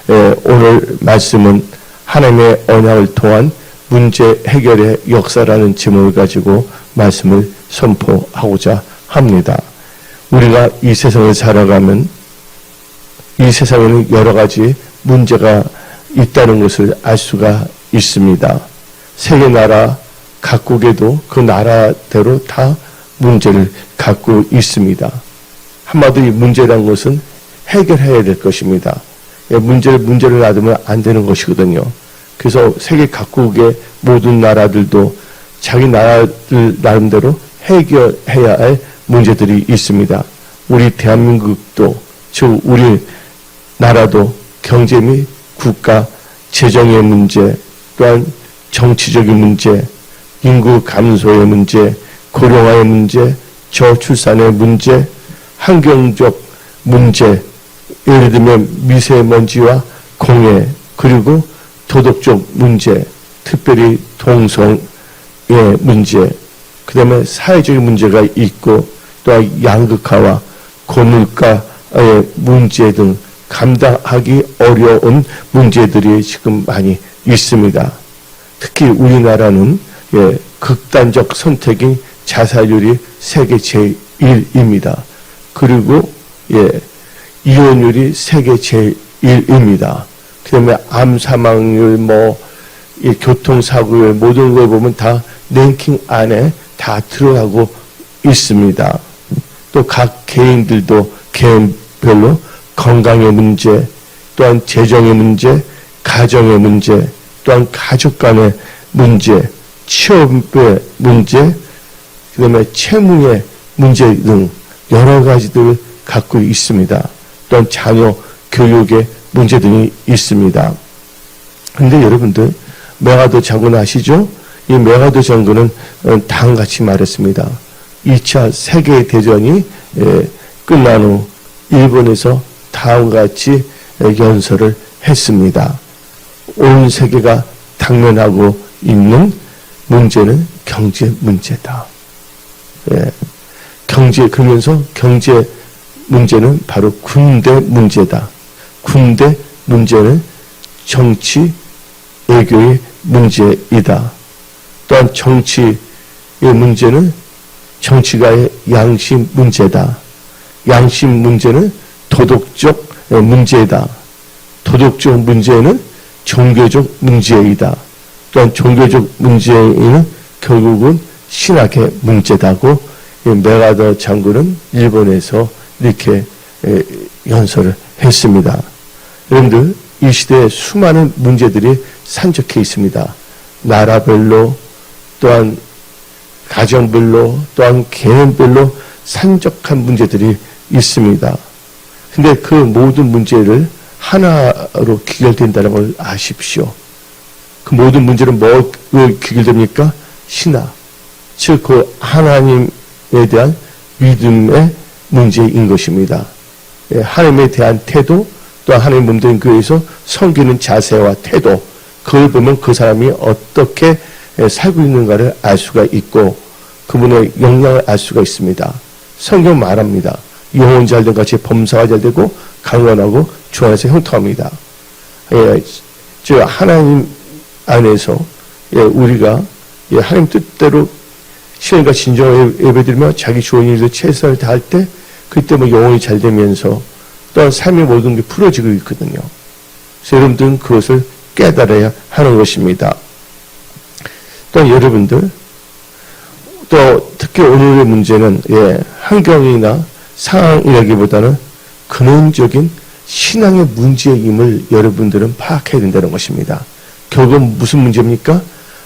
오늘 말씀은 하나님의 언약을 통한 문제 해결의 역사라는 제목을 가지고 말씀을 선포하고자 합니다. 우리가 이 세상에 살아가면 이 세상에는 여러 가지 문제가 있다는 것을 알 수가 있습니다. 세계 나라 각국에도 그 나라대로 다 문제를 갖고 있습니다. 한마디로 이 문제라는 것은 해결해야 될 것입니다. 문제를 놔두면 안 되는 것이거든요. 그래서 세계 각국의 모든 나라들도 자기 나라들 나름대로 해결해야 할 문제들이 있습니다. 우리 대한민국도, 즉 우리 나라도 경제 및 국가 재정의 문제, 또한 정치적인 문제, 인구 감소의 문제, 고령화의 문제, 저출산의 문제, 환경적 문제, 예를 들면 미세먼지와 공해, 그리고 도덕적 문제, 특별히 동성의 문제, 그 다음에 사회적인 문제가 있고, 또한 양극화와 고물가의 문제 등 감당하기 어려운 문제들이 지금 많이 있습니다. 특히 우리나라는 극단적 선택이 자살률이 세계 제1입니다. 그리고 이혼율이 세계 제1입니다. 그 다음에 암 사망률, 교통사고율, 모든 걸 보면 다 랭킹 안에 다 들어가고 있습니다. 또 각 개인들도 개인별로 건강의 문제, 또한 재정의 문제, 가정의 문제, 또한 가족 간의 문제, 취업의 문제, 그 다음에 채무의 문제 등 여러 가지들을 갖고 있습니다. 또한 자녀 교육의 문제 등이 있습니다. 그런데 여러분들, 메가더 장군 아시죠? 이 메가더 장군은 다음같이 말했습니다. 2차 세계대전이 끝난 후 일본에서 다음같이 연설을 했습니다. 온 세계가 당면하고 있는 문제는 경제 문제다. 그러면서 경제 문제는 바로 군대 문제다. 군대 문제는 정치, 외교의 문제이다. 또한 정치의 문제는 정치가의 양심 문제다. 양심 문제는 도덕적 문제다. 도덕적 문제는 종교적 문제이다. 또한 종교적 문제는 결국은 신학의 문제다고 메가더 장군은 일본에서 이렇게 연설을 했습니다. 여러분들, 이 시대에 수많은 문제들이 산적해 있습니다. 나라별로, 또한 가정별로, 또한 개인별로 산적한 문제들이 있습니다. 근데 그 모든 문제를 하나로 귀결된다는 걸 아십시오. 그 모든 문제는 뭐로 귀결됩니까? 신화. 즉, 그 하나님에 대한 믿음의 문제인 것입니다. 하나님에 대한 태도, 또한 하나님 몸된 교회에서 섬기는 자세와 태도, 그걸 보면 그 사람이 어떻게 살고 있는가를 알 수가 있고 그분의 역량을 알 수가 있습니다. 성경 말합니다. 영혼 잘된 같이 범사가 잘되고 강건하고 주 안에서 형통합니다. 하나님 안에서 우리가 하나님 뜻대로 신앙과 진정을 예배드리며 자기 좋은 일도 최선을 다할 때 그때 영혼이 잘 되면서 또한 삶의 모든 게 풀어지고 있거든요. 그래서 여러분들은 그것을 깨달아야 하는 것입니다. 또 여러분들, 또 특히 오늘의 문제는 환경이나 상황이라기보다는 근원적인 신앙의 문제임을 여러분들은 파악해야 된다는 것입니다. 결국은 무슨 문제입니까?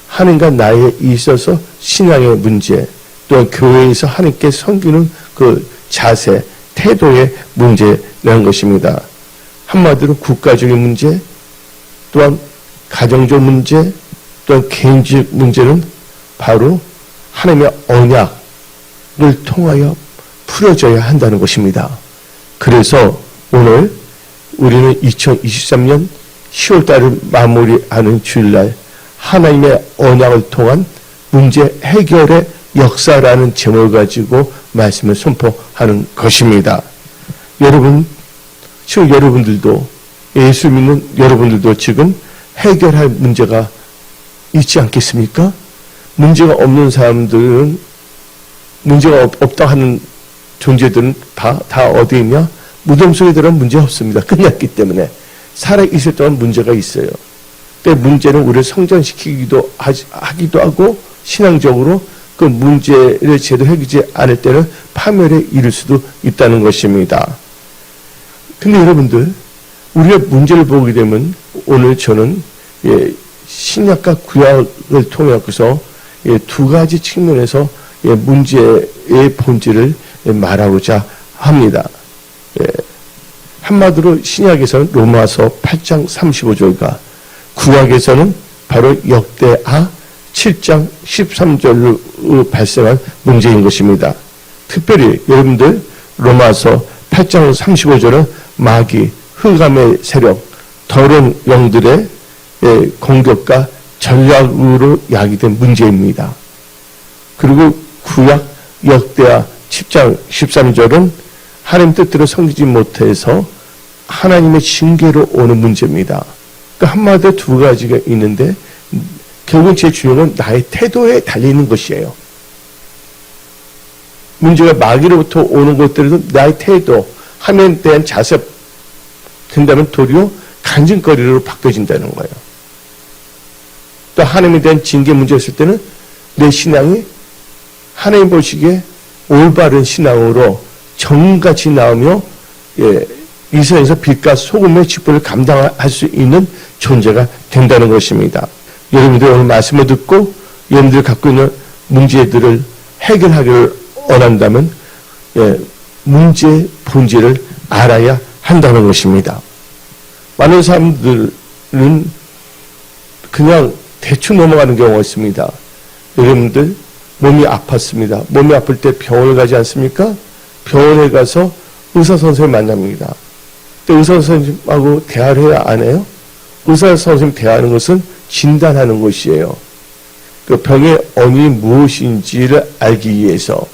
하나님과 나에 있어서 신앙의 문제, 또한 교회에서 하나님께 섬기는 그 자세, 태도의 문제라는 것입니다. 한마디로 국가적인 문제, 또한 가정적 문제, 또한 개인적 문제는 바로 하나님의 언약을 통하여 풀어져야 한다는 것입니다. 그래서 오늘 우리는 2023년 10월달을 마무리하는 주일날 하나님의 언약을 통한 문제 해결의 역사라는 제목을 가지고 말씀을 선포하는 것입니다. 여러분, 지금 여러분들도 예수 믿는 여러분들도 지금 해결할 문제가 있지 않겠습니까? 문제가 없는 사람들은, 문제가 없다 하는 존재들은 다 어디 있냐? 무덤 속에 들어간 문제 없습니다. 끝났기 때문에. 살아있을 동안 문제가 있어요. 그 문제는 우리를 성장시키기도 하기도 하고, 신앙적으로 그 문제를 제대로 해결하지 않을 때는 파멸에 이를 수도 있다는 것입니다. 근데 여러분들, 우리가 문제를 보게 되면 오늘 저는 신약과 구약을 통해서 두 가지 측면에서 문제의 본질을 말하고자 합니다. 한마디로 신약에서는 로마서 8장 35절과 구약에서는 바로 역대하 7장 13절로 발생한 문제인 것입니다. 특별히 여러분들 로마서 8장 35절은 마귀, 흑암의 세력, 더러운 영들의 공격과 전략으로 야기된 문제입니다. 그리고 구약 역대하 10장 13절은 하나님 뜻대로 섬기지 못해서 하나님의 징계로 오는 문제입니다. 그러니까 한마디로 두 가지가 있는데 결국 제 중요한 나의 태도에 달려있는 것이에요. 문제가 마귀로부터 오는 것들에도 나의 태도, 하나님에 대한 자세 된다면 도리어 간증거리로 바뀌어진다는 거예요. 또 하나님에 대한 징계 문제가 있을 때는 내 신앙이 하나님 보시기에 올바른 신앙으로 정같이 나오며 이 세상에서 빛과 소금의 직분을 감당할 수 있는 존재가 된다는 것입니다. 여러분들 오늘 말씀을 듣고 여러분들이 갖고 있는 문제들을 해결하기를 원한다면 문제의 본질을 알아야 한다는 것입니다. 많은 사람들은 그냥 대충 넘어가는 경우가 있습니다. 여러분들 몸이 아팠습니다. 몸이 아플 때 병원을 가지 않습니까? 병원에 가서 의사 선생님 만납니다. 근데 의사 선생님하고 대화를 해야 안 해요? 의사 선생님 대화하는 것은 진단하는 것이에요. 그 병의 원인이 무엇인지를 알기 위해서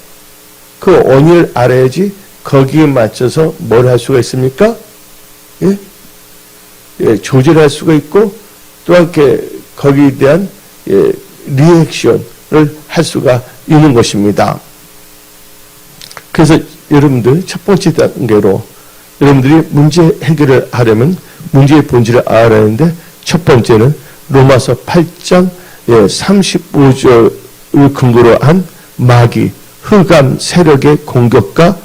그 원인을 알아야지 거기에 맞춰서 뭘 할 수가 있습니까? 조절할 수가 있고 또한 거기에 대한 리액션을 할 수가 있는 것입니다. 그래서 여러분들 첫 번째 단계로 여러분들이 문제 해결을 하려면 문제의 본질을 알아야 하는데 첫 번째는 로마서 8장 35절을 근거로 한 마귀, 흑암 세력의 공격과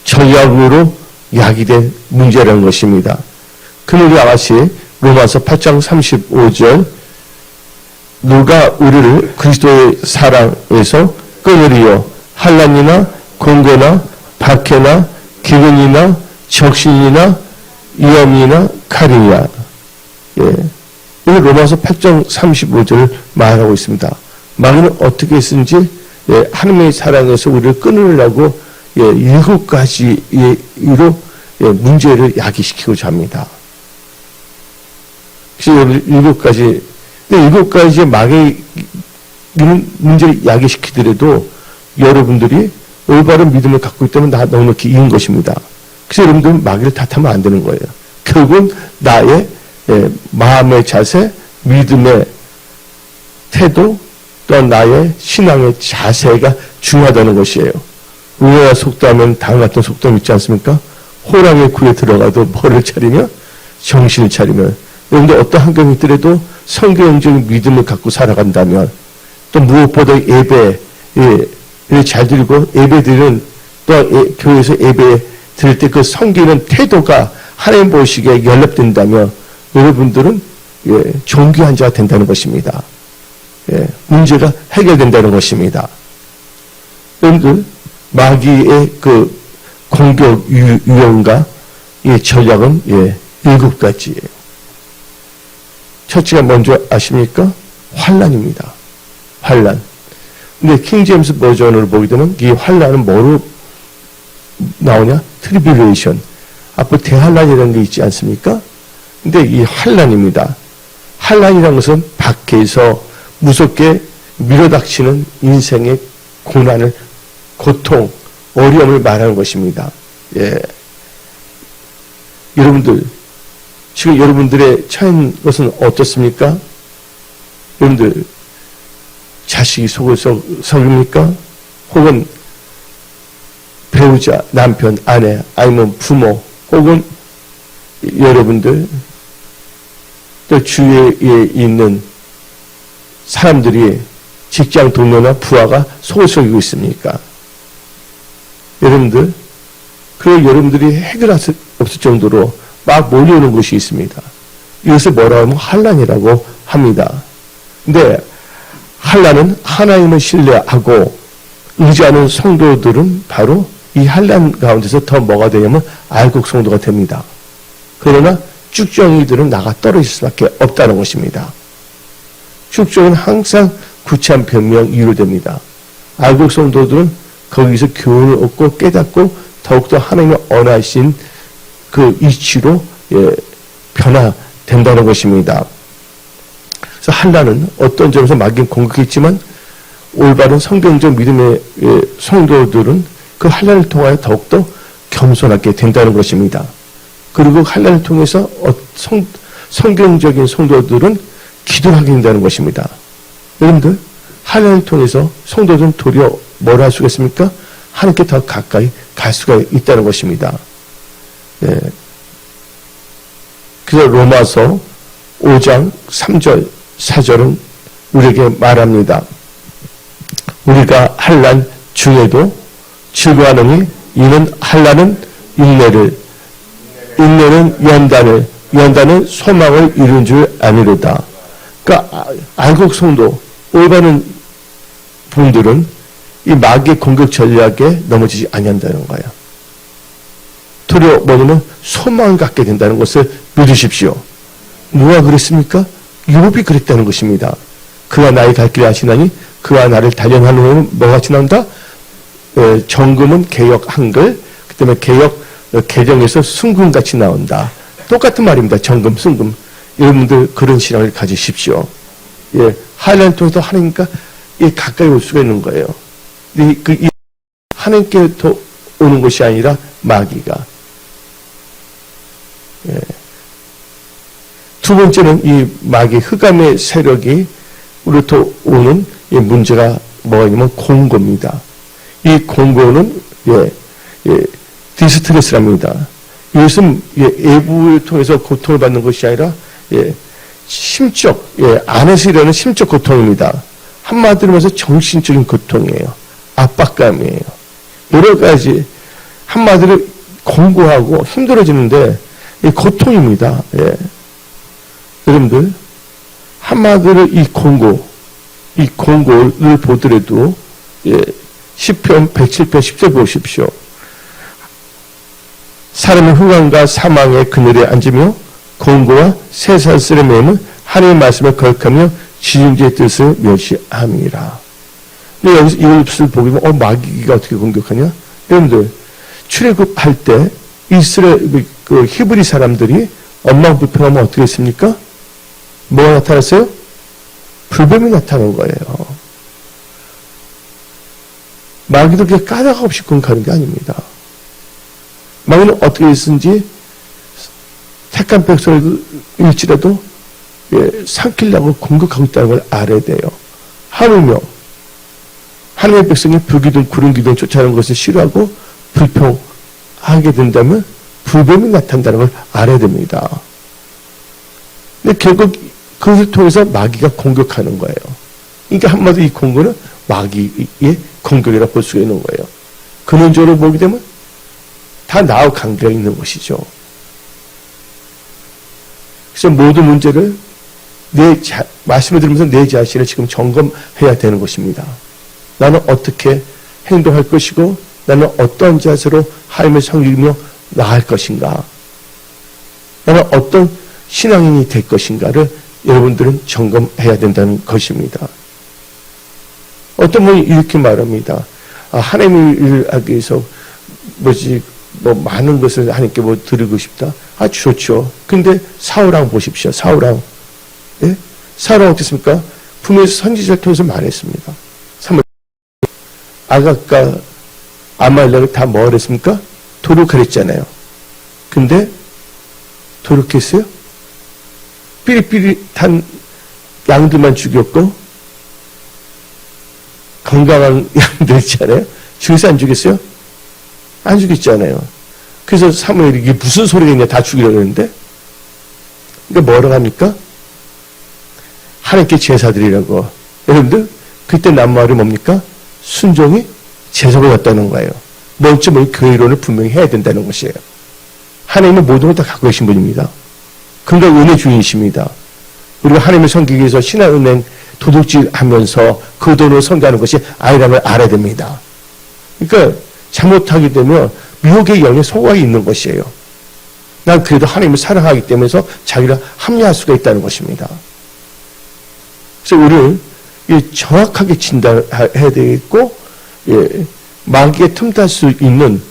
전략으로 야기된 문제라는 것입니다. 그러므로 아가씨 로마서 8장 35절 누가 우리를 그리스도의 사랑에서 끊으리요 환난이나 공고나 박해나 기근이나 적신이나 위험이나 칼이냐. 여기 로마서 8장 35절을 말하고 있습니다. 마귀는 어떻게 했는지 하나님의 사랑에서 우리를 끊으려고 7가지로 문제를 야기시키고자 합니다. 그래서 7가지, 7가지의 마귀는 문제를 야기시키더라도 여러분들이 올바른 믿음을 갖고 있다면 나 넉넉히 이긴 것입니다. 그래서 여러분들은 마귀를 탓하면 안 되는 거예요. 결국은 나의 마음의 자세, 믿음의 태도, 또한 나의 신앙의 자세가 중요하다는 것이에요. 우리가 속담하면 다음 같은 속담 있지 않습니까? 호랑이 굴에 들어가도 뭐를 차리며? 정신을 차리며. 여러분들 어떤 환경이 있더라도 성경적인 믿음을 갖고 살아간다면 또 무엇보다 예배를 잘 드리고 예배드리는 또 교회에서 예배 드릴 때 그 섬기는 태도가 하나님 보시기에 연락된다면 여러분들은 존귀한 자가 된다는 것입니다. 문제가 해결된다는 것입니다. 여러분들 마귀의 그 공격 유형과 전략은 7가지예요. 첫째가 먼저 아십니까? 환난입니다. 환난. 근데 킹제임스 버전을 보게 되면 이 환난은 뭐로 나오냐? 트리뷸레이션. 앞으로 대환난이라는 게 있지 않습니까? 근데 이 환난입니다. 환난이라는 것은 밖에서 무섭게 밀어닥치는 인생의 고난을, 고통, 어려움을 말하는 것입니다. 여러분들 지금 여러분들의 처한 것은 어떻습니까? 여러분들 자식이 속을 썩입니까? 혹은 배우자, 남편, 아내, 아니면 부모, 혹은 여러분들 또 주위에 있는 사람들이 직장 동료나 부하가 속을 썩이고 있습니까? 여러분들, 그걸 여러분들이 해결할 수 없을 정도로 막 몰려오는 것이 있습니다. 이것을 뭐라고 하면 환난이라고 합니다. 근데 환난은 하나님을 신뢰하고 의지하는 성도들은 바로 이 환난 가운데서 더 뭐가 되냐면 알곡 성도가 됩니다. 그러나 쭉정이들은 나가 떨어질 수밖에 없다는 것입니다. 쭉정은 항상 구체한 변명 이유로 됩니다. 알곡 성도들은 거기서 교훈을 얻고 깨닫고 더욱더 하나님의 언하신 그 이치로 변화된다는 것입니다. 그래서 환난은 어떤 점에서 마귀는 공격했지만 올바른 성경적 믿음의 성도들은 그 환난을 통하여 더욱더 겸손하게 된다는 것입니다. 그리고 환난을 통해서 성경적인 성도들은 기도를 하게 된다는 것입니다. 여러분들, 환난을 통해서 성도들은 도리어 뭘 할 수가 있습니까? 하나님께 더 가까이 갈 수가 있다는 것입니다. 네. 그래서 로마서 5장 3절, 4절은 우리에게 말합니다. 우리가 환난 중에도 즐거워하느니 이는 환난은 인내를, 인내는 연단을, 연단은 소망을 이룬 줄 아니로다. 그러니까 안국 성도, 올바른 분들은 이 마귀의 공격 전략에 넘어지지 아니한다는 거예요. 도리어 뭐냐면 소망을 갖게 된다는 것을 믿으십시오. 누가 그랬습니까? 욥이 그랬다는 것입니다. 그가 나의 갈 길을 아시나니 그와 나를 단련하는 후에는 뭐가 지난다? 정금은 개역 한글, 그 다음에 개역 개정에서 순금같이 나온다. 똑같은 말입니다. 정금, 순금. 여러분들 그런 신앙을 가지십시오. 예, 환난을 통해서 하나님과 가까이 올 수가 있는 거예요. 근데 하나님께 더 오는 것이 아니라 마귀가. 예. 두 번째는 이 마귀 흑암의 세력이 우리로부터 오는 이 문제가 뭐냐면 공고입니다. 이 공고는 디스트레스랍니다. 이것은 외부를 통해서 고통을 받는 것이 아니라 심적, 안에서 일어나는 심적 고통입니다. 한마디로 해서 정신적인 고통이에요. 압박감이에요. 여러 가지 한마디로 공고하고 힘들어지는데 고통입니다. 여러분들 한마디로 이 공고를 보더라도 시편 107편 10절 보십시오. 사람은 흑암과 사망의 그늘에 앉으며 공고와 쇠사슬에 매면 하나님의 말씀을 거역하며 지중지의 뜻을 멸시함이라. 근데 여기서 이것을 보게 되면 마귀가 어떻게 공격하냐? 여러분들 출애굽할 때 이스라엘 그 히브리 사람들이 엄마가 불평하면 어떻게 했습니까? 뭐가 나타났어요? 불뱀이 나타난 거예요. 마귀도 그렇게 까닭 없이 공격하는 게 아닙니다. 마귀는 어떻게 했는지 택한 백성일지라도 삼키려고 공격하고 있다는 걸 알아야 돼요. 하물며 하나님의 백성이 불기둥 구름기둥 쫓아가는 것을 싫어하고 불평하게 된다면 불뱀이 나타난다는 걸 알아야 됩니다. 근데 결국 그것을 통해서 마귀가 공격하는 거예요. 그러니까 한마디로 이 공격은 마귀의 공격이라고 볼 수가 있는 거예요. 근원적으로 보게 되면 다 나와 관계가 있는 것이죠. 그래서 모든 문제를 말씀을 들으면서 내 자신을 지금 점검해야 되는 것입니다. 나는 어떻게 행동할 것이고 나는 어떤 자세로 하나님을 섬기며 나아갈 것인가. 나는 어떤 신앙인이 될 것인가를 여러분들은 점검해야 된다는 것입니다. 어떤 분이 이렇게 말합니다. 하나님을 하기 위해서 많은 것을 하나님께 드리고 싶다. 좋죠. 근데 사울왕 보십시오. 사울왕. 예? 사울왕 어땠습니까? 분명히 선지자를 통해서 말했습니다. 아각과 아말렉을 다 뭐 했습니까? 도륙하랬잖아요. 근데 도륙했어요? 삐릿삐릿한 양들만 죽였고 건강한 양들 있잖아요. 죽여서 안 죽였어요? 안 죽였잖아요. 그래서 사무엘이 이게 무슨 소리가 있냐 다 죽이려고 했는데 그러니까 뭐라고 합니까? 하나님께 제사드리라고. 여러분들 그때 남은 뭡니까? 순종이 제사가 왔다는 거예요. 먼저 교회론을 분명히 해야 된다는 것이에요. 하나님은 모든 걸 다 갖고 계신 분입니다. 그러니까 은혜 주인이십니다. 우리가 하나님을 섬기기 위해서 신한은행 도둑질하면서 그 돈을 섬기하는 것이 아니라는 걸 알아야 됩니다. 그러니까 잘못하게 되면 미혹의 영에 속아 있는 것이에요. 난 그래도 하나님을 사랑하기 때문에 자기를 합리화할 수가 있다는 것입니다. 그래서 우리는 정확하게 진단해야 되겠고 마귀에 틈탈 수 있는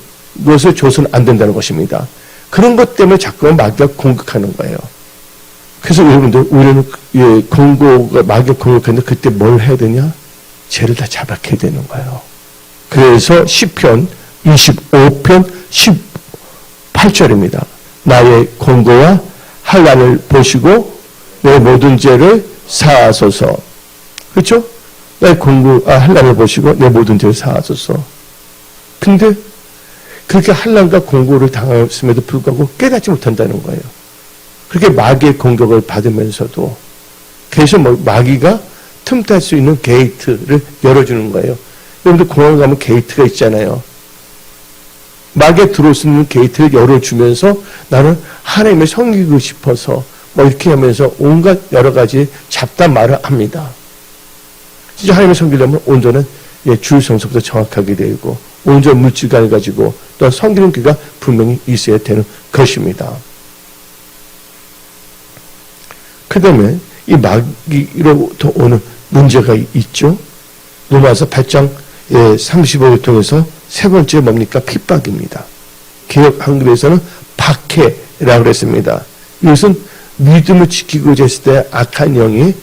것을 줘서는 안 된다는 것입니다. 그런 것 때문에 자꾸 마귀가 공격하는 거예요. 그래서 여러분들 우리는 마귀가 공격하는데 그때 뭘 해야 되냐? 죄를 다 자백해야 되는 거예요. 그래서 시편 25편 18절입니다. 나의 공고와 한란을 보시고 내 모든 죄를 사하소서. 그렇죠? 나의 공고와 한란을 보시고 내 모든 죄를 사하소서. 근데 그렇게 한란과 공고를 당했음에도 불구하고 깨닫지 못한다는 거예요. 그렇게 마귀의 공격을 받으면서도 계속 마귀가 틈탈 수 있는 게이트를 열어주는 거예요. 여러분들 공항 가면 게이트가 있잖아요. 마귀에 들어올 수 있는 게이트를 열어주면서 나는 하나님을 섬기고 싶어서 이렇게 하면서 온갖 여러 가지 잡다한 말을 합니다. 진짜 하나님을 섬기려면 온전한 주의 성서부터 정확하게 되고 온전한 물질관을 가지고 또 섬기는 귀가 분명히 있어야 되는 것입니다. 그 다음에 이 마귀로부터 오는 문제가 있죠. 로마서 8장 35를 통해서 세 번째 뭡니까? 핍박입니다. 개역 한글에서는 박해라고 그랬습니다. 이것은 믿음을 지키고자 했을 때 악한 영이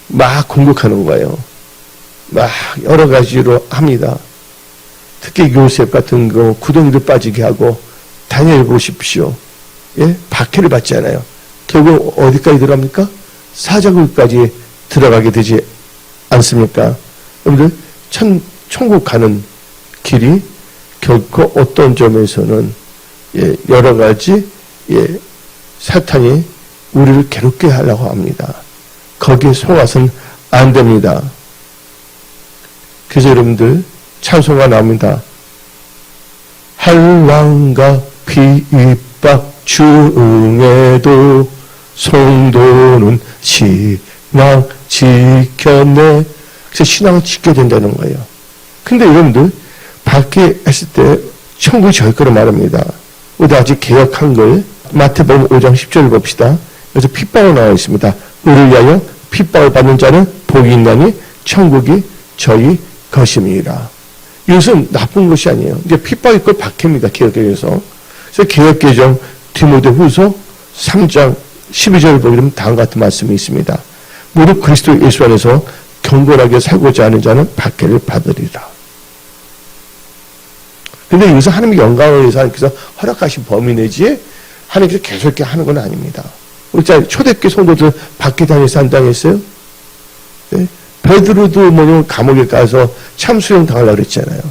막 공격하는 거예요. 막 여러 가지로 합니다. 특히 요셉 같은 거 구덩이를 빠지게 하고 다니엘 보십시오. 박해를 받잖아요. 결국 어디까지 들어갑니까? 사자굴까지 들어가게 되지 않습니까? 여러분들 천국 가는 길이 결코 어떤 점에서는 여러 가지 사탄이 우리를 괴롭게 하려고 합니다. 거기에 속아서는 안 됩니다. 그래서 여러분들 찬송가 나옵니다. 한란과 핍박 중에도 성도는 신앙 지켰네. 그래서 신앙을 지켜야 된다는 거예요. 근데 여러분들 밖에 했을 때 천국이 저희 거로 말합니다. 우리 아직 개혁한 걸 마태복음 5장 10절을 봅시다. 그래서 핍박으로 나와 있습니다. 우리를 위하여 핍박을 받는 자는 복이 있나니 천국이 저희 것임이라. 이것은 나쁜 것이 아니에요. 이제 핍박이 걸 박해입니다. 개혁계에서. 그래서 개혁개정 디모데후서 3장 12절을 보게 되면 다음과 같은 말씀이 있습니다. 무릇 그리스도 예수 안에서 경건하게 살고자 하는 자는 박해를 받으리라. 근데 이것은 하나님의 영광을 위해서 하나님께서 허락하신 범위 내지에 하나님께서 계속 이렇게 하는 건 아닙니다. 우리 초대교회 성도들 박해 당해서 안 당했어요? 네? 베드로도 감옥에 가서 참수형 당하려고 그랬잖아요.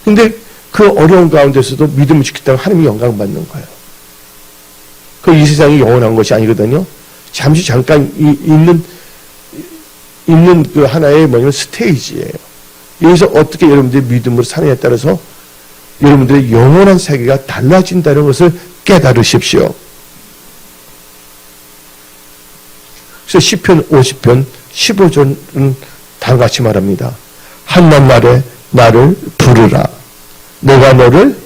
근데 그 어려운 가운데서도 믿음을 지켰다가 하나님의 영광을 받는 거예요. 그 이 세상이 영원한 것이 아니거든요. 잠깐 있는 그 하나의 스테이지예요. 여기서 어떻게 여러분들의 믿음으로 사느냐에 따라서 여러분들의 영원한 세계가 달라진다는 것을 깨달으십시오. 그래서 시편 50편 15절은 다음과 같이 말합니다. 한낱 날에 나를 부르라. 내가 너를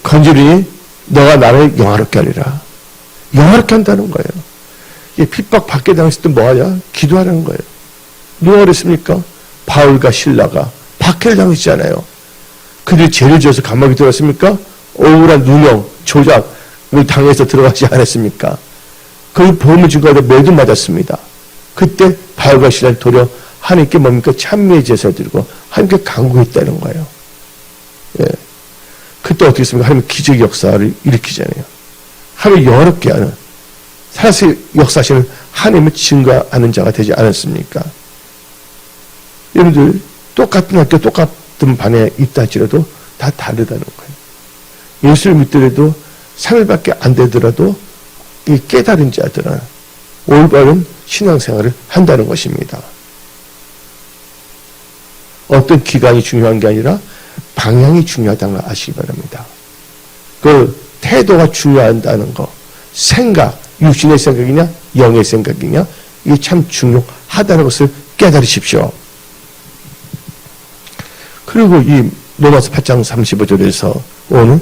건지리니 너가 나를 영화롭게 하리라. 영화롭게 한다는 거예요. 핍박 받게 당했을 때 뭐하냐? 기도하라는 거예요. 누가 그랬습니까? 바울과 신라가 박해를 당했잖아요. 그들이 죄를 지어서 감옥에 들어갔습니까? 억울한 누명, 조작을 당해서 들어가지 않았습니까? 그 보험을 증거하다 매도 맞았습니다. 그때 바울과 신라는 도리어 하나님께 뭡니까? 찬미의 제사를 드리고 하나님께 간구했다는 거예요. 그때 어떻게 했습니까? 하나님 기적 역사를 일으키잖아요. 하나님 영화롭게 하는 살아서 역사하시는 하나님을 증거하는 자가 되지 않았습니까? 여러분들 똑같은 학교 똑같은 반에 있다 할지라도 다 다르다는 거예요. 예수를 믿더라도 3일밖에 안 되더라도 이 깨달은 자들은 올바른 신앙생활을 한다는 것입니다. 어떤 기간이 중요한 게 아니라 방향이 중요하다는 걸 아시기 바랍니다. 그 태도가 중요하다는 거, 생각, 육신의 생각이냐 영의 생각이냐 이게 참 중요하다는 것을 깨달으십시오. 그리고 이 로마서 8장 35절에서 오는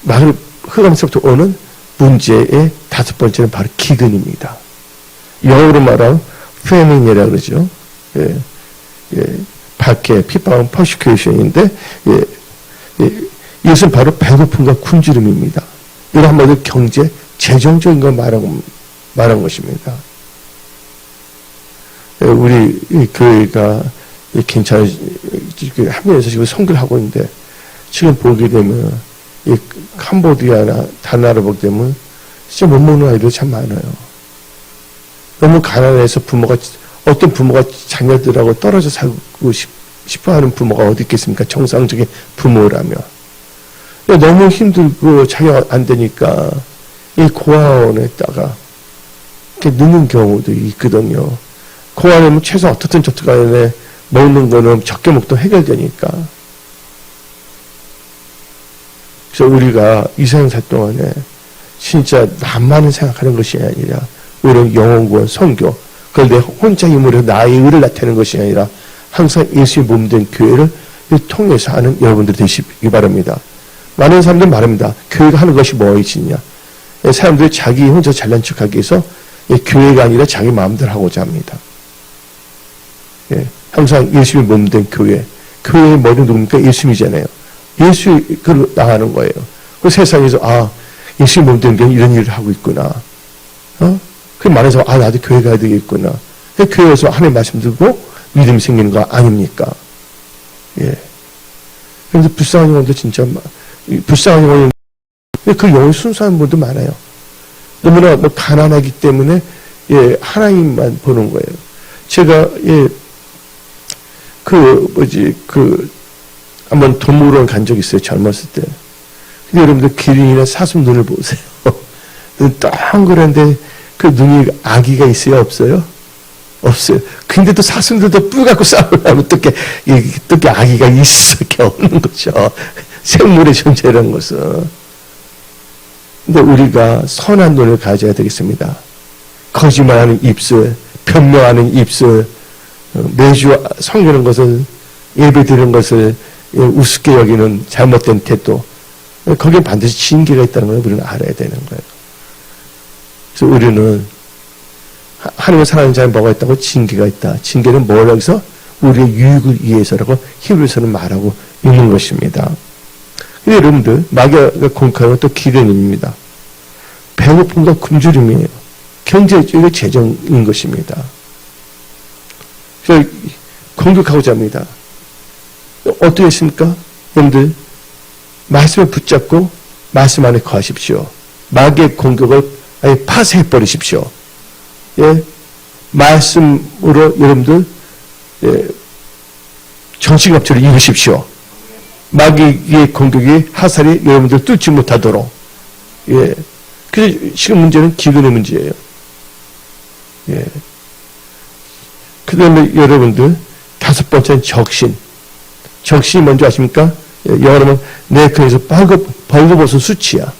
말을 흑암서부터 오는 문제의 다섯 번째는 바로 기근입니다. 영어로 말하면 famine이라고 그러죠. 예, 예, 박해, 핍박은 persecution인데 이것은 바로 배고픔과 굶주림입니다. 이런 한마디로 경제, 재정적인 걸 말한 것입니다. 예, 우리 교회가 괜찮은 한국에서 지금 선교를 하고 있는데 지금 보게 되면 이 캄보디아나 다른 나라 보게 되면 진짜 못 먹는 아이들이 참 많아요. 너무 가난해서 어떤 부모가 자녀들하고 떨어져 살고 싶어하는 부모가 어디 있겠습니까? 정상적인 부모라면. 너무 힘들고 자기가 안 되니까 이 고아원에다가 이렇게 넣는 경우도 있거든요. 고아원이면 최소 어떻든 저떻든 간에 먹는 거는 적게 먹도 해결되니까. 그래서 우리가 이 세상 살 동안에 진짜 나만을 생각하는 것이 아니라 오히려 영혼구원, 선교, 그걸 내 혼자 힘으로 해서 나의 의를 나타내는 것이 아니라 항상 예수의 몸된 교회를 통해서 하는 여러분들이 되시기 바랍니다. 많은 사람들이 말합니다. 교회가 하는 것이 무엇이냐. 사람들이 자기 혼자 잘난 척하기 위해서 교회가 아니라 자기 마음대로 하고자 합니다. 항상 예수의 몸된 교회. 교회의 머리는 누굽니까? 예수님이잖아요. 예수를 나가는 거예요. 그 세상에서 예수의 몸된 교회는 이런 일을 하고 있구나. 그 말해서 나도 교회 가야 되겠구나. 교회에서 하나님 말씀 듣고 믿음이 생기는 거 아닙니까? 예. 그런데 불쌍한 영혼도 진짜 불쌍한 영혼이 그 영혼이 순수한 분도 많아요. 너무나 가난하기 때문에 하나님만 보는 거예요. 제가 한번 돈 모으러 간 적이 있어요. 젊었을 때. 근데 여러분들 기린이나 사슴 눈을 보세요. 동그란데 그 눈이 아기가 있어요? 없어요? 없어요. 근데 또 사슴들도 뿔 갖고 싸우려면 어떻게 아기가 있을 게 없는 거죠. 생물의 존재라는 것은. 근데 우리가 선한 눈을 가져야 되겠습니다. 거짓말하는 입술, 변명하는 입술, 매주 섬기는 것을, 예배 드리는 것을 우습게 여기는 잘못된 태도, 거기에 반드시 징계가 있다는 걸 우리는 알아야 되는 거예요. 그래서 우리는 하나님을 사랑하는 자는 뭐가 있다고? 징계가 있다. 징계는 뭐라고 해서? 우리의 유익을 위해서라고 히브리서는 말하고 있는 것입니다. 근데 여러분들, 마귀가 공격하는 또 기근입니다. 배고픔과 굶주림이에요. 경제적인 재정인 것입니다. 그래서 공격하고자 합니다. 어떻게 했습니까? 여러분들, 말씀을 붙잡고 말씀 안에 거하십시오. 마귀의 공격을 아예 파쇄해버리십시오. 예, 말씀으로 여러분들 정신갑주를 이루십시오. 마귀의 공격이 하살이 여러분들 뚫지 못하도록. 예, 그래서 지금 문제는 기근의 문제예요. 예. 그 다음에 여러분들 다섯 번째는 적신. 적신이 뭔지 아십니까? 예, 영어로 하면 내 근에서 벌거벗은 수치야.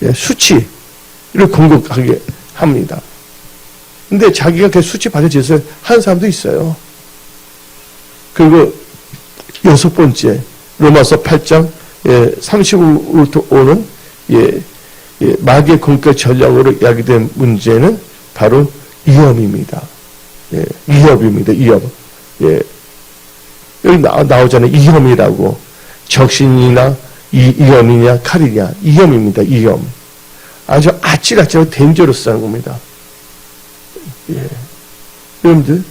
예, 수치를 공격하게 합니다. 근데 자기가 그 수치 받을 짓을 하는 사람도 있어요. 그리고 여섯 번째, 로마서 8장 35부터 오는 마귀의 공격 전략으로 이야기된 문제는 바로 위험입니다. 위협입니다. 위협. 여기 나오잖아요. 위험이라고. 적신이나 위험이냐 칼이냐. 위험입니다. 위험. 아주 아찔아찔하고 데인저러스한 겁니다. 여러분들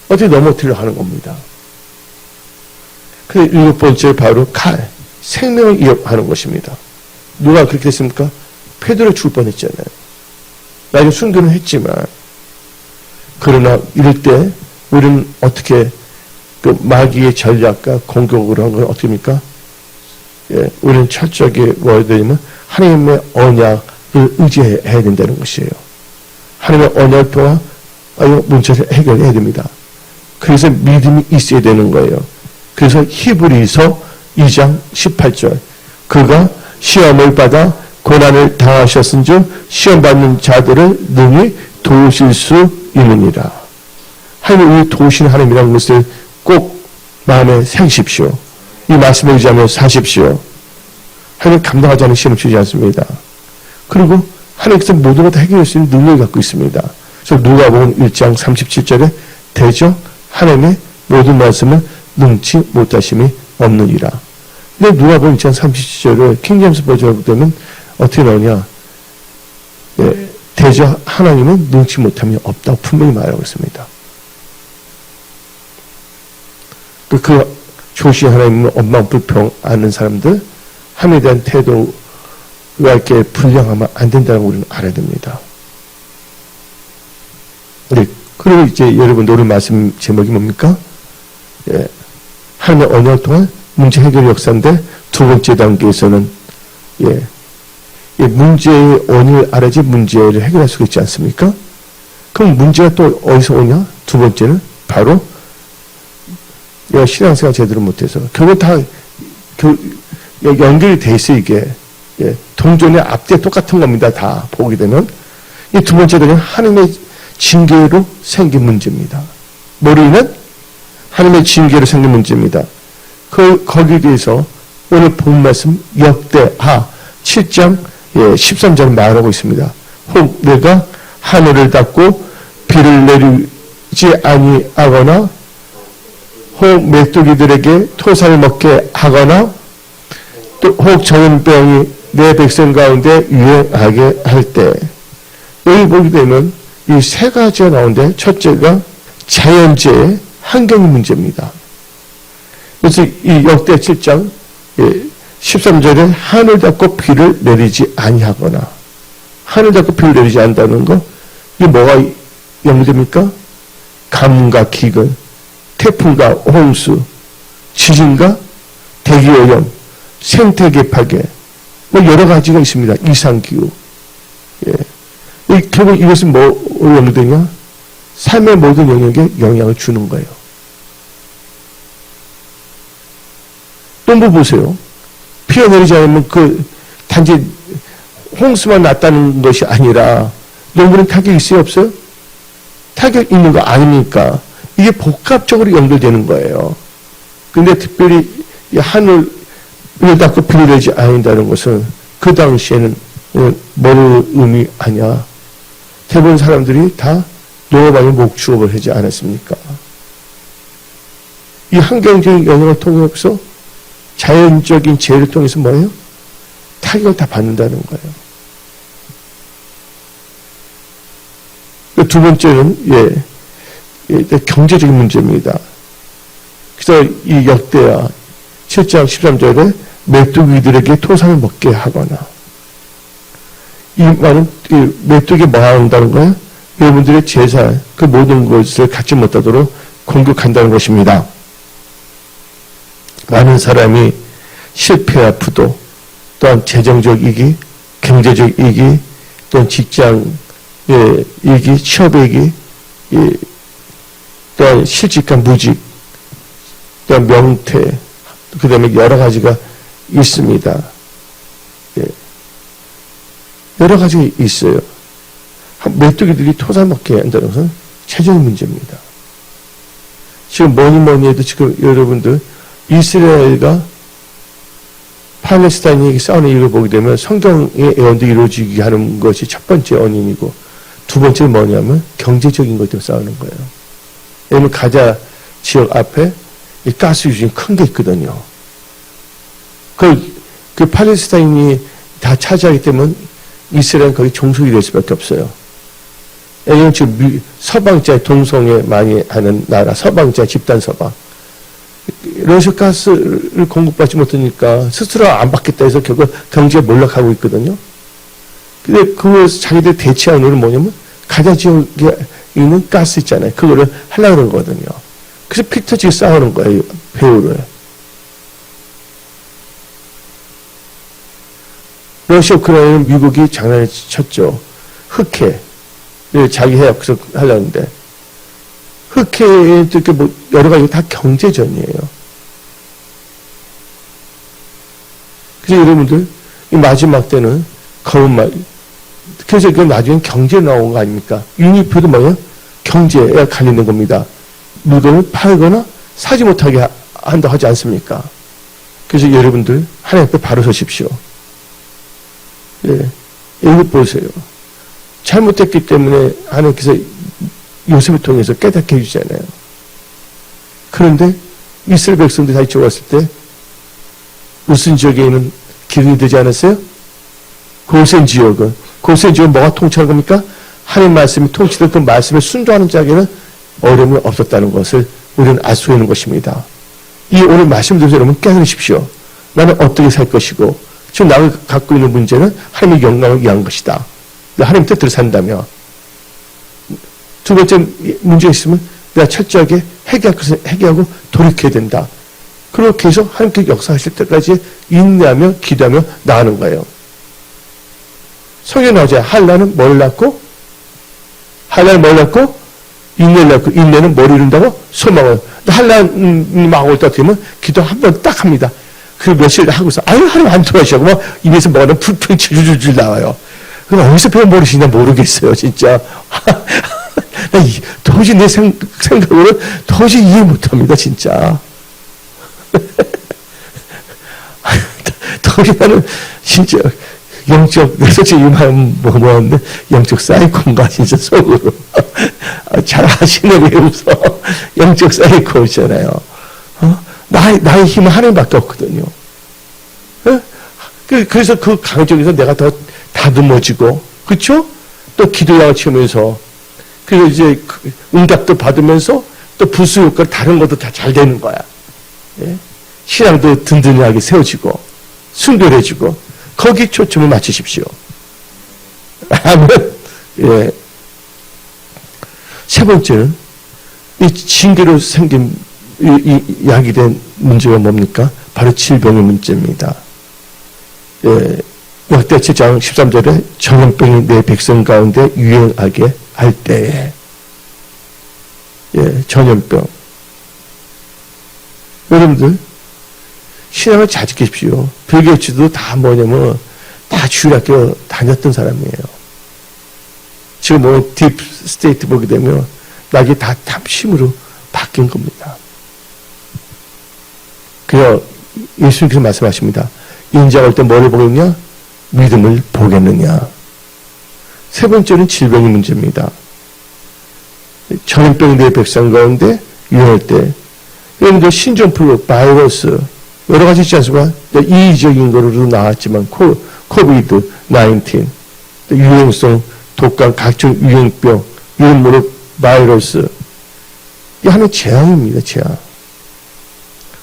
어떻게 넘어뜨려 하는 겁니다. 그 일곱 번째 바로 칼. 생명을 위협하는 것입니다. 누가 그렇게 됐습니까? 페드로 죽을 뻔했잖아요. 나중에 순교는 했지만, 그러나 이럴 때 우리는 어떻게 그 마귀의 전략과 공격으로 한 건 어떻게 합니까? 예, 우리는 철저하게 뭐야 되냐면 하나님의 언약을 의지해야 된다는 것이에요. 하나님의 언약을 통한 문제를 해결해야 됩니다. 그래서 믿음이 있어야 되는 거예요. 그래서 히브리서 2장 18절 그가 시험을 받아 고난을 당하셨은즉 시험받는 자들을 능히 도우실 수 있느니라. 하나님이 우리 도우시는 하나님이라는 것을 꼭 마음에 새기십시오. 이 말씀을 의지하며 사십시오. 하나님 감당하지 않은 시험을 주지 않습니다. 그리고 하나님께서 모든 것 다 해결할 수 있는 능력을 갖고 있습니다. 그래서 누가복음 1장 37절에 대저 하나님의 모든 말씀을 능치 못하심이 없느니라. 근데 누가복음 1장 37절을 킹제임스 버전으로 보면 어떻게 나오냐? 예, 대저 하나님은 능치 못함이 없다고 분명히 말하고 있습니다. 그 조시 하나님은 엄마 불평 않는 사람들 하나님에 대한 태도가 이렇게 불량하면 안 된다는 걸 우리는 알아야 됩니다. 네, 그리고 이제 여러분 오늘 말씀 제목이 뭡니까? 예, 하나님의 언약을 통한 문제 해결 역사인데 두 번째 단계에서는 문제의 원인을 알아야지 문제를 해결할 수가 있지 않습니까? 그럼 문제가 또 어디서 오냐? 두 번째는 바로 내가 신앙생활 제대로 못해서 결국 다 연결이 돼 있어 이게. 예, 동전의 앞뒤에 똑같은 겁니다. 다 보게 되면 이 두 번째는 하나님의 징계로 생긴 문제입니다. 뭐로 인한? 하나님의 징계로 생긴 문제입니다. 거기에 대해서 오늘 본 말씀 역대하 7장 13절을 말하고 있습니다. 혹 내가 하늘을 닫고 비를 내리지 아니하거나 혹 메뚜기들에게 토사를 먹게 하거나 또 혹 전염병이 내 백성 가운데 유행하게 할 때 여기 보게 되면 이 세 가지가 나오는데 첫째가 자연재해 환경 문제입니다. 그래서 이 역대 7장 13절에 하늘 닫고 비를 내리지 아니하거나 하늘 닫고 비를 내리지 않는다는 거 이게 뭐가 연결됩니까? 가뭄과 기근, 태풍과 홍수, 지진과 대기오염, 생태계 파괴 뭐 여러 가지가 있습니다. 이상기후. 결국 이것은 뭐로 연결되냐? 삶의 모든 영역에 영향을 주는 거예요. 또 뭐 보세요. 피가 내리지 않으면 단지 홍수만 났다는 것이 아니라 농부는 타격이 있어요? 없어요? 타격 있는 거 아닙니까? 이게 복합적으로 연결되는 거예요. 근데 특별히 이 하늘을 닫고 비를 내지 않는다는 것은 그 당시에는 뭐를 의미하냐? 대부분 사람들이 다 농업 아니면 목축업을 하지 않았습니까? 이 환경적인 영향을 통해서 자연적인 재해를 통해서 뭐예요? 타격을 다 받는다는 거예요. 두 번째는 경제적인 문제입니다. 그래서 이 역대하 7장 13절에 메뚜기들에게 토산을 먹게 하거나 이 말은 메뚜기 뭐 한다는 거예요? 여러분들의 재산 그 모든 것을 갖지 못하도록 공격한다는 것입니다. 많은 사람이 실패와 부도 또한 재정적 이기, 경제적 이기, 또한 직장 이기, 취업의 이기, 또한 실직과 무직, 또한 명퇴, 그 다음에 여러 가지가 있습니다. 여러 가지가 있어요. 메뚜기들이 토사 먹게 한다는 것은 최종의 문제입니다. 지금 뭐니 해도 지금 여러분들 이스라엘과 팔레스타인이 싸우는 이유를 보게 되면 성경의 예언도 이루어지게 하는 것이 첫 번째 원인이고 두 번째는 뭐냐면 경제적인 것 때문에 싸우는 거예요. 왜냐하면 가자 지역 앞에 이 가스 유진이 큰 게 있거든요. 그 팔레스타인이 다 차지하기 때문에 이스라엘은 거기 종속이 될 수밖에 없어요. 왜냐하면 지금 서방자 동성애 많이 하는 나라, 서방자 집단 서방. 러시아 가스를 공급받지 못하니까 스스로 안 받겠다 해서 결국 경제가 몰락하고 있거든요. 근데 그거에서 자기들 대체하는 건 뭐냐면 가자 지역에 있는 가스 있잖아요. 그거를 하려고 그러거든요. 그래서 피 터지게 싸우는 거예요. 배우를. 러시아 우크라이나는 미국이 장난을 쳤죠. 흑해. 자기 해역 그래서 하려는데. 흑해에 이렇게 뭐 여러 가지 다 경제전이에요. 그래서 여러분들 이 마지막 때는 거짓말. 그래서 그 나중에 경제 나온 거 아닙니까? 유니표도 뭐예요? 경제에 갈리는 겁니다. 물건을 팔거나 사지 못하게 한다 하지 않습니까? 그래서 여러분들 하나님 앞에 바로 서십시오. 예, 이거 보세요. 잘못했기 때문에 하나님께서 요셉을 통해서 깨닫게 해주잖아요. 그런데 이스라엘 백성들이 다시 좋았을 때 무슨 지역에 있는 기둥이 되지 않았어요? 고센 지역은. 고센 지역은 뭐가 통치하는 겁니까? 하나님 말씀이 통치된 그 말씀에 순종하는 자에게는 어려움이 없었다는 것을 우리는 알 수 있는 것입니다. 이 오늘 말씀 들으면서 여러분 깨달으십시오. 나는 어떻게 살 것이고 지금 나가 갖고 있는 문제는 하나님의 영광을 위한 것이다. 하나님 뜻대로 산다며. 두 번째 문제가 있으면 내가 철저하게 회개하고 돌이켜야 된다. 그렇게 해서 하나님께 역사하실 때까지 인내하며 기도하며 나가는 거예요. 성경에 나오잖아요. 한라는 뭘 낳고? 한라는 뭘 낳고? 인내를 낳고, 인내는 뭘 이룬다고? 소망을. 한라는 막 올 때 어떻게 하면 기도 한 번 딱 합니다. 그 며칠 하고서, 아유, 하나님 안 돌아오시고, 막 입에서 뭐가 풀풀 줄줄줄 나와요. 그럼 어디서 배운 버릇이냐 모르겠어요, 진짜. 나 도저히 내 생각으로 도저히 이해 못 합니다, 진짜. 도저히 나는 진짜 영적, 솔직히 이 마음 뭐하는데 영적 사이코인가, 진짜 속으로. 잘 아시네, 왜 웃어. 영적 사이코잖아요. 나의 힘은 하나님밖에 없거든요. 그래서 그 강적에서 내가 더 다듬어지고, 그쵸? 또 기도양을 치면서, 그리고 이제 응답도 받으면서 또 부수 효과를 다른 것도 다 잘 되는 거야. 예? 신앙도 든든하게 세워지고, 순결해지고, 거기 초점을 맞추십시오. 아멘. 예. 세 번째는, 이 징계로 생긴, 야기된 문제가 뭡니까? 바로 질병의 문제입니다. 예. 역대 7장 13절에 전염병이 내 백성 가운데 유행하게 할 때에, 예, 전염병. 여러분들, 신앙을 잘 지키십시오. 불교치도 다 뭐냐면, 다 주일학교 다녔던 사람이에요. 지금 뭐, 딥 스테이트 보게 되면, 낙이 다 탐심으로 바뀐 겁니다. 그래서 예수님께서 말씀하십니다. 인자가 올 때 뭐를 보겠냐? 믿음을 보겠느냐. 세 번째는 질병의 문제입니다. 전염병이 내 백성 가운데 유행할 때, 여러분들 신종플루, 바이러스, 여러 가지 있지 않습니까? 이의적인 거로 나왔지만, 코비드 19, 유행성 독감, 각종 유행병, 유행모로 바이러스, 이 하나의 재앙입니다, 재앙.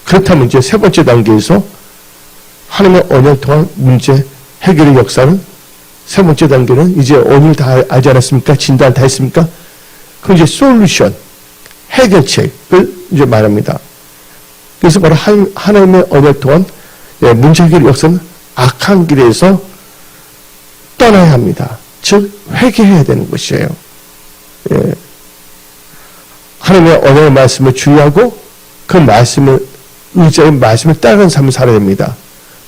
그렇다면 이제 세 번째 단계에서 하나님의 언약 통한 문제 해결의 역사는 세 번째 단계는 이제 오늘 다 알지 않았습니까? 진단 다 했습니까? 그 이제 솔루션, 해결책을 이제 말합니다. 그래서 바로 하나님의 언약 통한 문제 해결의 역사는 악한 길에서 떠나야 합니다. 즉 회개해야 되는 것이에요. 예. 하나님의 언약의 말씀을 주의하고 그 말씀을 의자의 말씀을 따라가는 삶을 살아야 됩니다.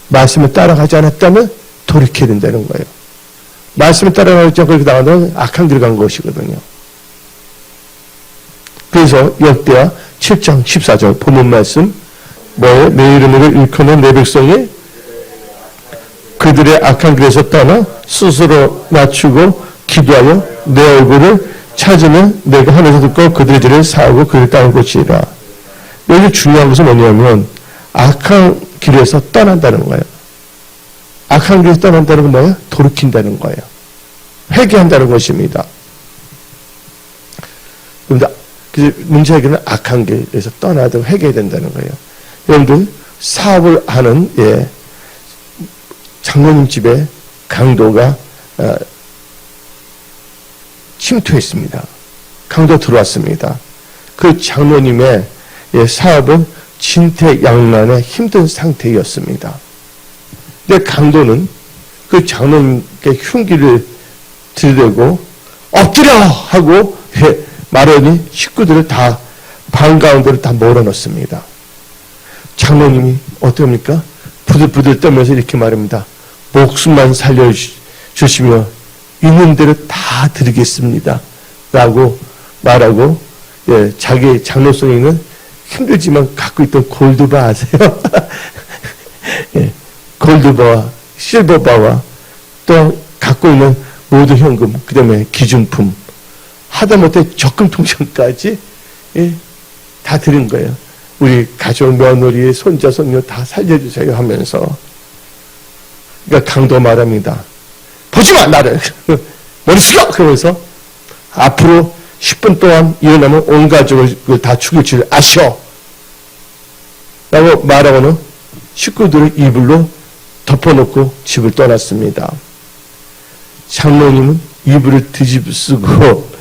말씀을 따라가지 않았다면 돌이켜야 된다는 거예요. 말씀을 따라가지 않고 그렇게 나가면 악한 길을 간 것이거든요. 그래서 역대하 7장 14절 본문 말씀 뭐예요? 내 이름으로 일컫는 내 백성이 그들의 악한 길에서 떠나 스스로 낮추고 기도하여 내 얼굴을 찾으면 내가 하늘에서 듣고 그들의 죄를 사하고 그를 따를 것이라. 여기 중요한 것은 뭐냐면 악한 길에서 떠난다는 거예요. 악한 길에서 떠난다는 건 뭐예요? 돌이킨다는 거예요. 회개한다는 것입니다. 그런데 문제 해결은 악한 길에서 떠나도 회개해야 된다는 거예요. 여러분들 사업을 하는 장로님 집에 강도가 침투했습니다. 강도 들어왔습니다. 그 장로님의 사업은 진퇴양난의 힘든 상태였습니다. 근데 강도는 그 장로님께 흉기를 들이대고 엎드려! 하고 말하니 식구들을 다 방 가운데로 다 몰아넣습니다. 장로님이 어떻게 합니까? 부들부들 떨면서 이렇게 말합니다. 목숨만 살려주시며 있는 대로 다 드리겠습니다. 라고 말하고 자기 장로성에 있는 힘들지만 갖고 있던 골드바 아세요? 골드바와 실버바와 또 갖고 있는 모든 현금, 그 다음에 기준품, 하다못해 적금 통장까지 다 드린 거예요. 우리 가족, 며느리, 손자, 손녀 다 살려주세요 하면서. 그러니까 강도 말합니다. 보지마 나를. 머리 숙여! 그러면서 앞으로 10분 동안 일어나면 온 가족을 다 죽일 줄 아셔. 라고 말하고는 식구들을 이불로 덮어놓고 집을 떠났습니다. 장로님은 이불을 뒤집쓰고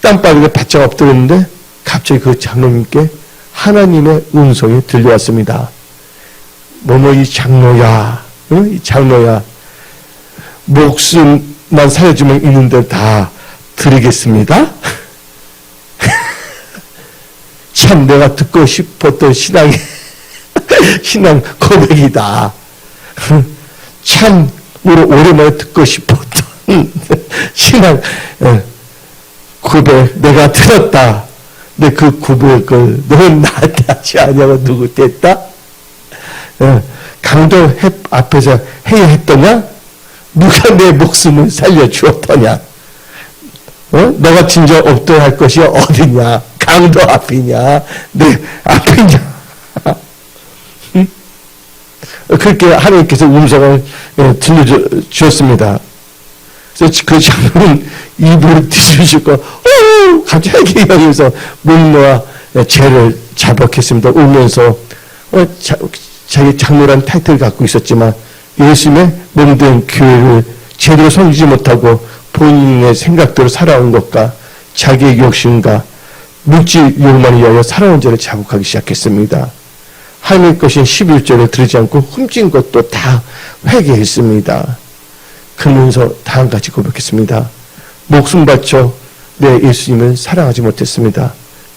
땀바닥에 바짝 엎드렸는데 갑자기 그 장로님께 하나님의 음성이 들려왔습니다. 이 장로야, 이 장로야, 목숨만 살려주면 있는데 다 드리겠습니다. 참 내가 듣고 싶었던 신앙 고백이다. 참으로 오랜만에 듣고 싶었던 신앙 고백 내가 들었다. 근데 그 고백을 너는 나한테 하지 않냐고 누구 됐다? 강도 앞에서 해야 했더냐? 누가 내 목숨을 살려주었더냐? 너가 진정 없도록 할 것이 어디냐? 강도 앞이냐? 내 앞이냐? 그렇게 하나님께서 음성을 들려주었습니다. 그래서 그 장로는 이불을 뒤집으시고 갑자기 여기서 목놓아 죄를 자복했습니다. 울면서 자기 장로란 타이틀을 갖고 있었지만 예수님의 몸된 교회를 제대로 섬기지 못하고 본인의 생각대로 살아온 것과 자기의 욕심과 물질 욕망에 의하여 살아온 죄를 자복하기 시작했습니다. 하나님의 것인 11조를 들으지 않고 훔친 것도 다 회개했습니다. 그러면서 다음같이 고백했습니다. 목숨 바쳐 내 예수님을 사랑하지 못했습니다.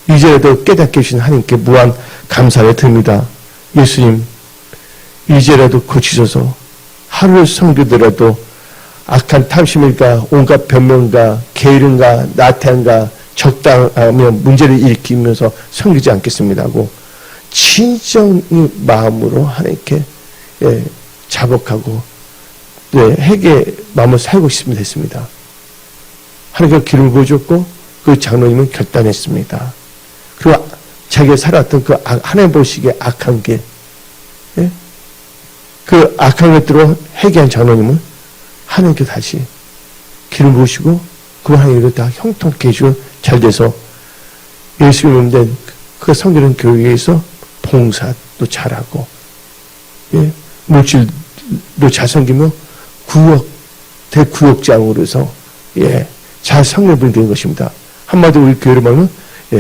이제라도 깨닫게 해주신 하나님께 무한 감사를 드립니다. 예수님, 이제라도 고치셔서 하루를 섬기더라도 악한 탐심일까 온갖 변명과 게으름과 나태함과 적당하면 문제를 일으키면서 섬기지 않겠습니다 하고 진정의 마음으로 하나님께 자복하고 회개 마음을 살고 싶으면 됐습니다. 하나님께서 길을 보여줬고 그 장로님은 결단했습니다. 그리고 자기가 살았던 그 하나님 보시기에 악한 길, 그 악한 것들로 회개한 장로님은 하나님께 다시 길을 보시고 그 하나님을 다 형통케 해주고 잘 돼서 예수님 된 그 성결한 교회에서 봉사도 잘하고 물질도 잘 섬기며 대구역장으로서 잘 성령분이 된 것입니다. 한마디로 우리 교회를 말하면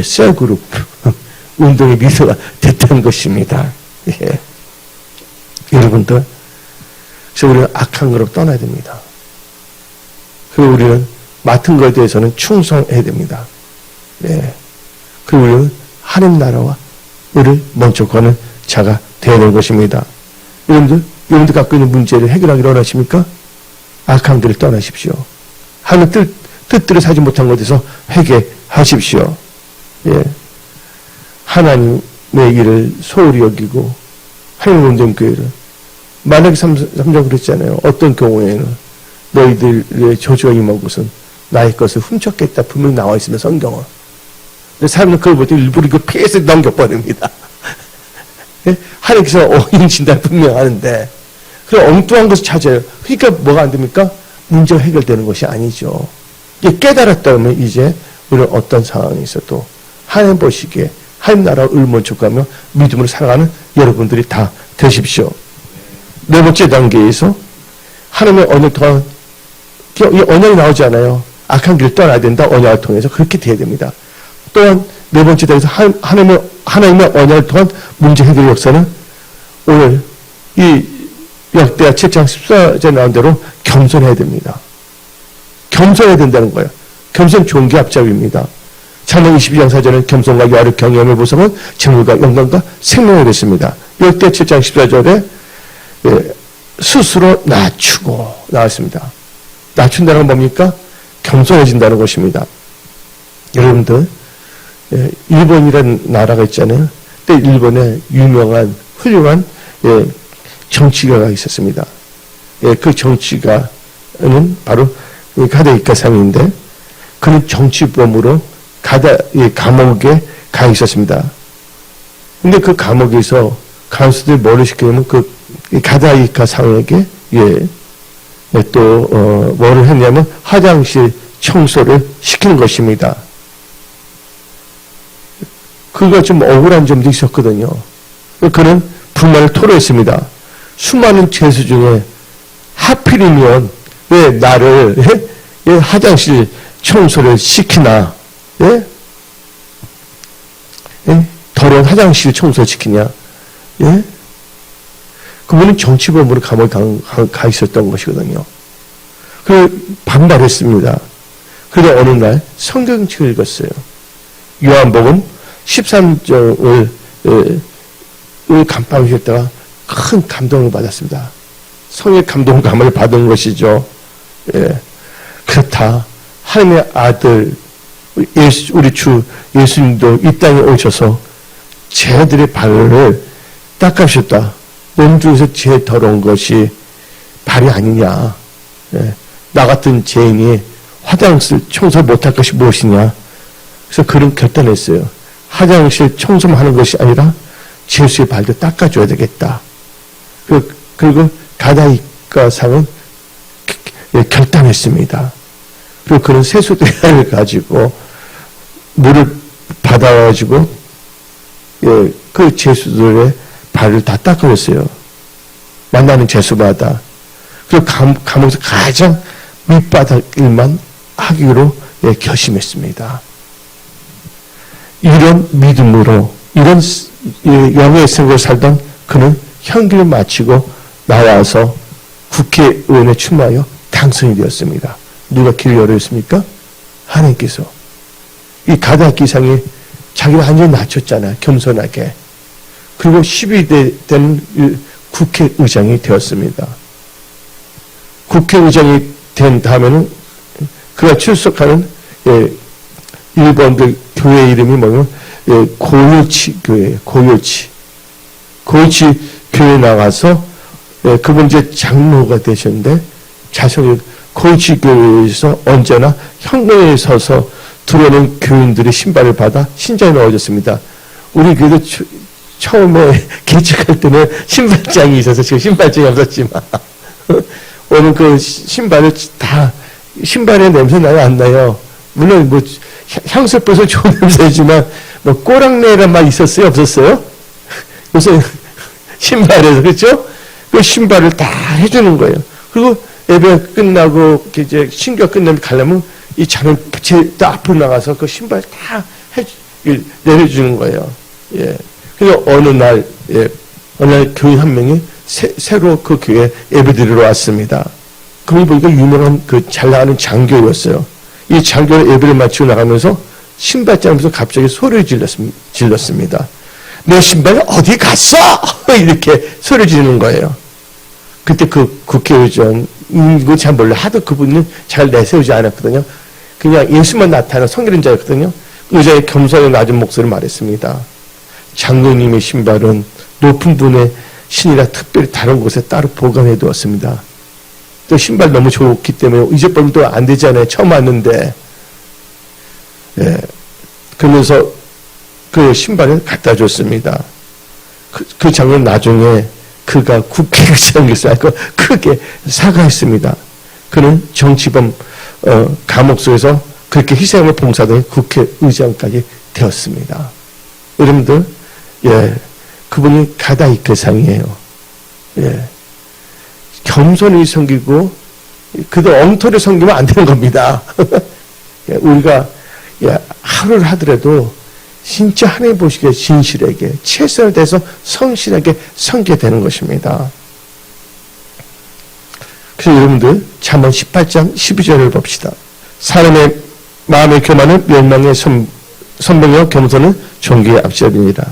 셀그룹 운동의 리더가 됐다는 것입니다. 여러분들, 그래서 우리는 악한 거로 떠나야 됩니다. 그리고 우리는 맡은 것에 대해서는 충성해야 됩니다. 그리고 우리는 하나님 나라와 을을 먼저 거는 자가 되어야 되는 것입니다. 여러분들 갖고 있는 문제를 해결하기를 원하십니까? 악한 길을 떠나십시오. 하나님 뜻대로 살지 못한 것에서 회개하십시오. 하나님의 일을 소홀히 여기고 하나님 온전 교회를 만약에 3장 그랬잖아요. 어떤 경우에는 너희들의 저주가 임하고선 나의 것을 훔쳤겠다 분명히 나와 있으면 성경은. 근데 사람은 그걸 볼 때 일부러 이거 피해서 넘겨버립니다. 하나님께서 어인 진단 분명하는데 그 엉뚱한 것을 찾아요. 그러니까 뭐가 안 됩니까? 문제가 해결되는 것이 아니죠. 깨달았다면 이제 우리는 어떤 상황에 있어도 하나님 보시기에 하나님 나라를 먼저가며 믿음으로 살아가는 여러분들이 다 되십시오. 네 번째 단계에서 하나님의 언약 동안 이 언약이 나오지 않아요. 악한 길을 떠나야 된다. 언약을 통해서 그렇게 돼야 됩니다. 또한 네 번째 대에서 하나님의 언약을 통한 문제 해결 역사는 오늘 이 역대하 7장 14절에 나온 대로 겸손해야 됩니다. 겸손해야 된다는 거예요. 겸손 좋은 게 앞잡이입니다. 창문 22장 4절은 겸손과 여호와를 경외함의 보상은 정의가 영광과 생명이 됐습니다. 역대 7장 14절에 스스로 낮추고 나왔습니다. 낮춘다는 건 뭡니까? 겸손해진다는 것입니다. 여러분들, 일본이라는 나라가 있잖아요. 그때 일본에 유명한 훌륭한 정치가가 있었습니다. 그 정치가는 바로 가다이카상인데 그는 정치범으로 감옥에 가 있었습니다. 근데 그 감옥에서 간수들이 뭐를 시키냐면 그 가다이카상에게 뭐를 했냐면 화장실 청소를 시키는 것입니다. 그가 좀 억울한 점도 있었거든요. 그는 불만을 토로했습니다. 수많은 죄수 중에 하필이면 왜 나를 화장실 청소를 시키나? 더러운 화장실 청소를 시키냐? 그분은 정치범으로 감옥에 가 있었던 것이거든요. 그 반발했습니다. 그런데 어느 날 성경책을 읽었어요. 요한복음 13장을 감방하셨다가 큰 감동을 받았습니다. 성의 감동감을 받은 것이죠. 그렇다. 하나님의 아들 우리 주 예수님도 이 땅에 오셔서 죄들의 발을 닦아주셨다. 넌 중에서 제일 더러운 것이 발이 아니냐. 나 같은 죄인이 화장실 청소 못할 것이 무엇이냐. 그래서 그런 결단했어요. 화장실 청소만 하는 것이 아니라 예수의 발도 닦아줘야 되겠다. 그리고 가다이카상은 결단했습니다. 그리고 그런 세수대를 가지고 물을 받아가지고 그 죄수들의 발을 다 닦아줬어요. 만나는 죄수마다. 그리고 감옥에서 가장 밑바닥 일만 하기로 결심했습니다. 이런 믿음으로 이런 영의 생각을 살던 그는 형기를 마치고 나와서 국회의원에 출마하여 당선이 되었습니다. 누가 길을 열어줬습니까? 하나님께서. 이 가다이카상이 자기를 완전히 낮췄잖아요. 겸손하게. 그리고 12대 되는 국회의장이 되었습니다. 국회의장이 된 다음에는 그가 출석하는 일본들 교회 이름이 뭐냐면 고요치 교회예요. 고요치 교회 나가서 그분 이제 장로가 되셨는데 자신이 고요치 교회에서 언제나 현관에 서서 들어오는 교인들의 신발을 받아 신장에 넣어줬습니다. 우리 교회도 처음에 개척할 때는 신발장이 있어서 지금 신발장이 없었지만 오늘 그 신발을 다 신발의 냄새 나요 안 나요? 물론 뭐 향수 뿌려서 좋은 냄새지만 뭐 꼬랑내란 말 있었어요 없었어요? 그래서 신발에서 그렇죠? 그 신발을 다 해주는 거예요. 그리고 예배 끝나고 이제 신교 끝나면 가려면 이 자는 제일 앞으로 나가서 그 신발 다 내려주는 거예요. 그래서 어느 날 교인 한 명이 새로 그 교회에 예배드리러 왔습니다. 거기 보니까 유명한 그 잘 나가는 장교였어요. 이 장교가 예배를 마치고 나가면서 신발장에서 갑자기 소리를 질렀습니다. 내 신발이 어디 갔어? 이렇게 소리 지르는 거예요. 그때 그 국회의장, 이거 잘 몰라. 하도 그분은 잘 내세우지 않았거든요. 그냥 예수만 나타나는 성결인자였거든요. 의자에 겸손하게 낮은 목소리를 말했습니다. 장로님의 신발은 높은 분의 신이라 특별히 다른 곳에 따로 보관해 두었습니다. 또 신발 너무 좋기 때문에 이제부터 또 안 되잖아요. 처음 왔는데. 그러면서 그 신발을 갖다 줬습니다. 그 장면 나중에 그가 국회의장에서 크게 사과했습니다. 그는 정치범 감옥 속에서 그렇게 희생을 봉사된 국회의장까지 되었습니다. 여러분들, 그분이 가다이카상이에요. 겸손히 섬기고 그도 엉터리 섬기면 안 되는 겁니다. 우리가 하루를 하더라도 진짜 하나님 보시기에 진실하게 최선을 다해서 성실하게 섬겨야 되는 것입니다. 그래서 여러분들 잠언 18장 12절을 봅시다. 사람의 마음의 교만은 멸망의 선봉이요 겸손은 존귀의 앞잡이니라.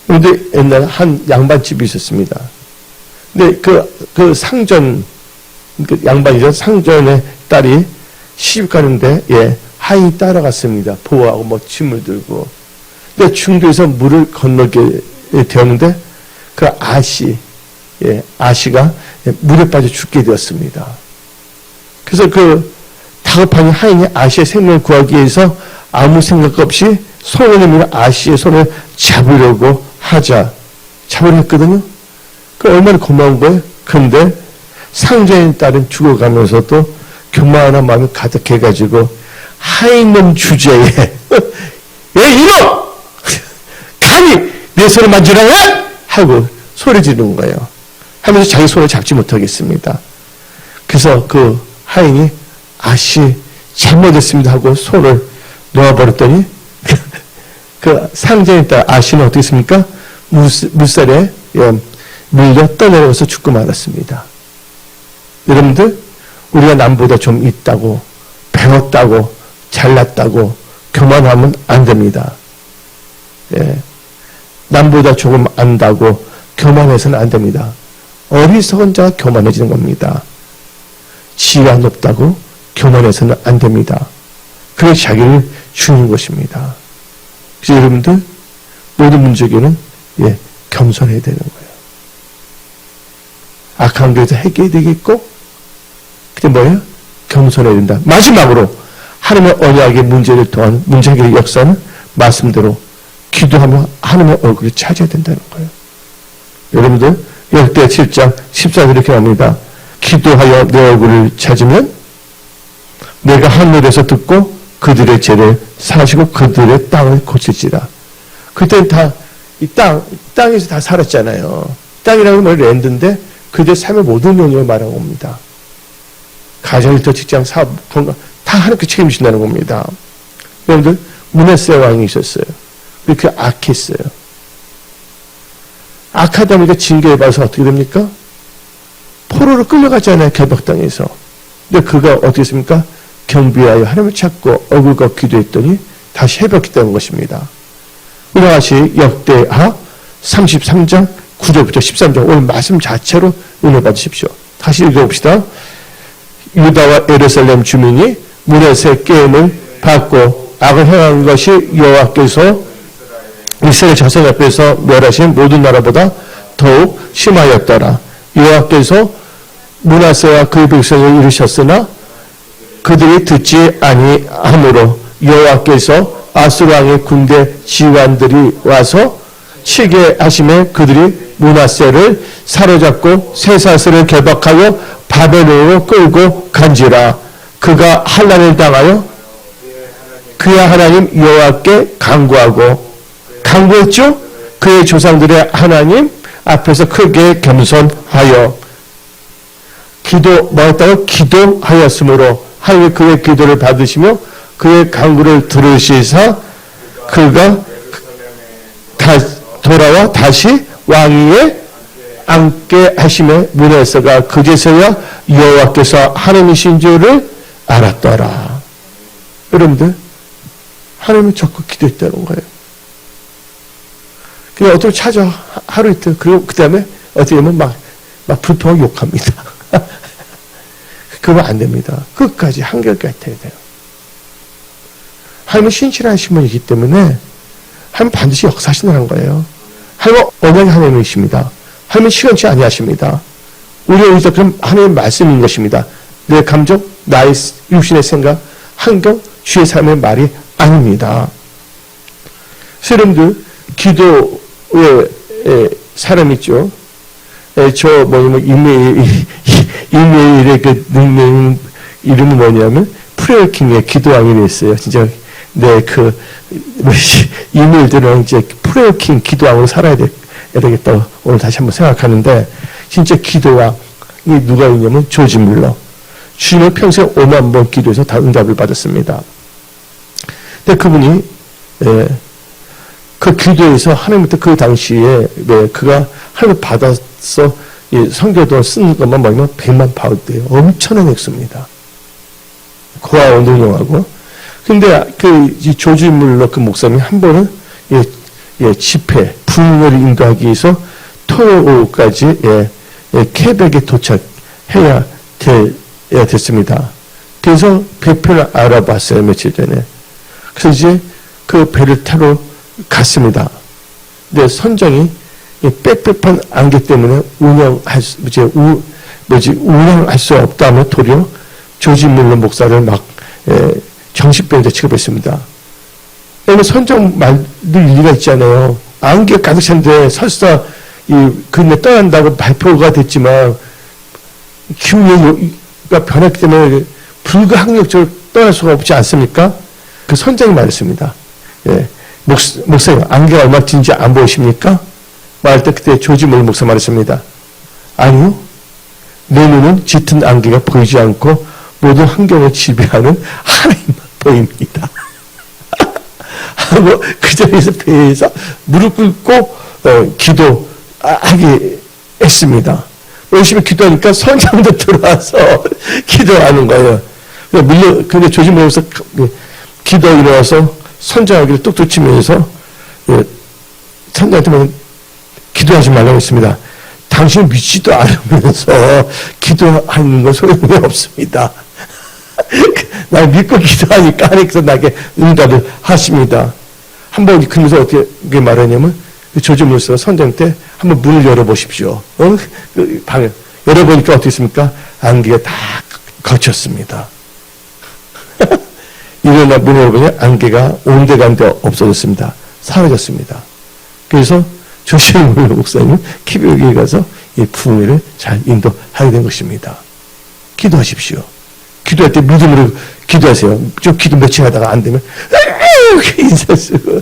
그런데 옛날에 한 양반집이 있었습니다. 근데 그 상전, 그 양반이죠. 상전의 딸이 시집 가는데, 하인이 따라갔습니다. 보호하고 뭐 짐을 들고. 근데 중도에서 물을 건너게 되었는데, 그 아시가 물에 빠져 죽게 되었습니다. 그래서 그 다급한 하인이 아시의 생명을 구하기 위해서 아무 생각 없이 손을 내밀어 아시의 손을 잡으려고 잡으려 했거든요. 그 얼마나 고마운 거예요. 그런데 상전의 딸은 죽어가면서도 교만한 마음이 가득해가지고 하인놈 주제에 이놈! 감히 내 손을 만지라고 해! 하고 소리 지르는 거예요. 하면서 자기 손을 잡지 못하겠습니다. 그래서 그 하인이 아씨 잘못했습니다 하고 손을 놓아버렸더니 그 상전의 딸 아씨는 어떻게 했습니까? 물살에 밀려 떠내려가서 죽고 말았습니다. 여러분들 우리가 남보다 좀 있다고 배웠다고 잘났다고 교만하면 안 됩니다. 남보다 조금 안다고 교만해서는 안 됩니다. 어리석은 자가 교만해지는 겁니다. 지위가 높다고 교만해서는 안 됩니다. 그래서 자기를 주는 것입니다. 그래서 여러분들 모든 문제에는 겸손해야 되는 거예요. 악한 교회에서 해결이 되겠고 그때 뭐예요? 겸손해야 된다. 마지막으로 하나님의 언약의 문제를 통한 문제 해결의 역사는 말씀대로 기도하며 하나님의 얼굴을 찾아야 된다는 거예요. 여러분들 역대 7장 14절 이렇게 합니다. 기도하여 내 얼굴을 찾으면 내가 하늘에서 듣고 그들의 죄를 사시고 그들의 땅을 고칠지라. 그때는 다 이 땅에서 다 살았잖아요. 땅이라는 말 랜드인데 그들의 삶의 모든 영역을 말하는 겁니다. 가정일터, 직장, 사업, 건강 다 하나님께 책임지신다는 겁니다. 여러분들 므낫세 왕이 있었어요. 그렇게 악했어요. 악하다 보니까 징계에 받아서 어떻게 됩니까? 포로로 끌려갔잖아요. 결박 땅에서. 근데 그가 어떻게 했습니까? 경비하여 하나님을 찾고 얼굴과 기도했더니 다시 회복했다는 것입니다. 우리가 다시 역대하 33장 9절부터 13절 오늘 말씀 자체로 은혜 받으십시오. 다시 읽어봅시다. 유다와 예루살렘 주민이 므낫세 게임을 받고 악을 행한 것이 여호와께서 이스라엘 자손 앞에서 멸하신 모든 나라보다 더욱 심하였더라. 여호와께서 므낫세와 그의 백성을 이루셨으나 그들이 듣지 아니하므로 여호와께서 아수르 왕의 군대 지휘관들이 와서 치게 하심에 그들이 므낫세를 사로잡고 쇠사슬을 결박하여 바벨론으로 끌고 간지라. 그가 환난을 당하여 그의 하나님 여호와께 간구했죠. 그의 조상들의 하나님 앞에서 크게 겸손하여 기도하였으므로 하나님이 그의 기도를 받으시며 그의 간구를 들으시사 그가 돌아와 다시 왕위에 앉게 하심에 므낫세가 그제서야 여호와께서 하나님이신 줄을 알았더라. 여러분들 하나님을 적극 기도했다는 거예요. 그냥 어떻게 찾아 하루 이틀 그리고 그 다음에 어떻게 하면 막 불평하고 욕합니다. 그러면 안 됩니다. 끝까지 한결까지 해야 돼요. 하나님은 신실하신 분이기 때문에 하나님 반드시 역사하신다는 거예요. 하나님은 언약의 하나님이십니다. 하나님은 시간치 아니하십니다. 우리의 의지가 그럼 하나님의 말씀인 것입니다. 내 감정, 나의 육신의 생각, 환경, 주의 삶의 말이 아닙니다. 여러분들 기도의 사람 있죠. 이메일의 그 닉네임 이름이 뭐냐면 프레어킹의 기도왕이 있어요. 진짜 이메일들은 이제 프레어킹 기도왕으로 살아야 되겠다고 오늘 다시 한번 생각하는데 진짜 기도왕이 누가 있냐면 조지 뮬러. 주님은 평생 5만 번 기도해서 다 응답을 받았습니다. 근데 그분이 그 기도에서 하나님부터 그 당시에 그가 하나님 받아서 성교도 쓰는 것만 보면 100만 파운드예요. 엄청난 액수입니다. 그와 운동용하고. 근데 조지 물러 그 목사님이 한 번은 집회 부흥을 인도하기 위해서 토요일까지 케벡에 도착해야 됐습니다. 그래서 배표를 알아봤어요, 며칠 전에. 그래서 이제 그 배를 타러 갔습니다. 근데 선장이 빽빽한 안개 때문에 운영할 수 없다며 도리어 조지 물러 목사를 막 정신병자 취급했습니다. 왜냐면 선장 말도 일리가 있잖아요. 안개 가득 찬데 설사 그네 떠난다고 발표가 됐지만 기후가 변했기 때문에 불가항력적으로 떠날 수가 없지 않습니까? 그 선장이 말했습니다. 목사님, 안개가 얼마나 진지 안 보이십니까? 말할 때 그때 조지 몰 목사 말했습니다. 아니요. 내 눈은 짙은 안개가 보이지 않고 모든 환경을 지배하는 하나님만 보입니다. 하고 그 자리에서 배에서 무릎 꿇고 기도하게 했습니다. 열심히 기도하니까 선장도 들어와서 기도하는 거예요. 근데 조지 몰 목사 기도 일어나서 선장하기를 뚝뚝 치면서 선장한테 기도하지 말라고 했습니다. 당신은 믿지도 않으면서 기도하는 건 소용이 없습니다. 날 믿고 기도하니까 하나님께서 나에게 응답을 하십니다. 한번 그러면서 어떻게 말하냐면 조지 물서 선장 때 한번 문을 열어보십시오. 그 방을 열어보니까 어떻게 했습니까? 안개가 다 거쳤습니다. 일어나 문을 열어보니 안개가 온데간데 없어졌습니다. 사라졌습니다. 그래서 조지 물러 목사님은 키베크에 가서 이 부흥회를 잘 인도하게 된 것입니다. 기도하십시오. 기도할 때 믿음으로 기도하세요. 좀 기도 며칠 하다가 안 되면 인사 쓰고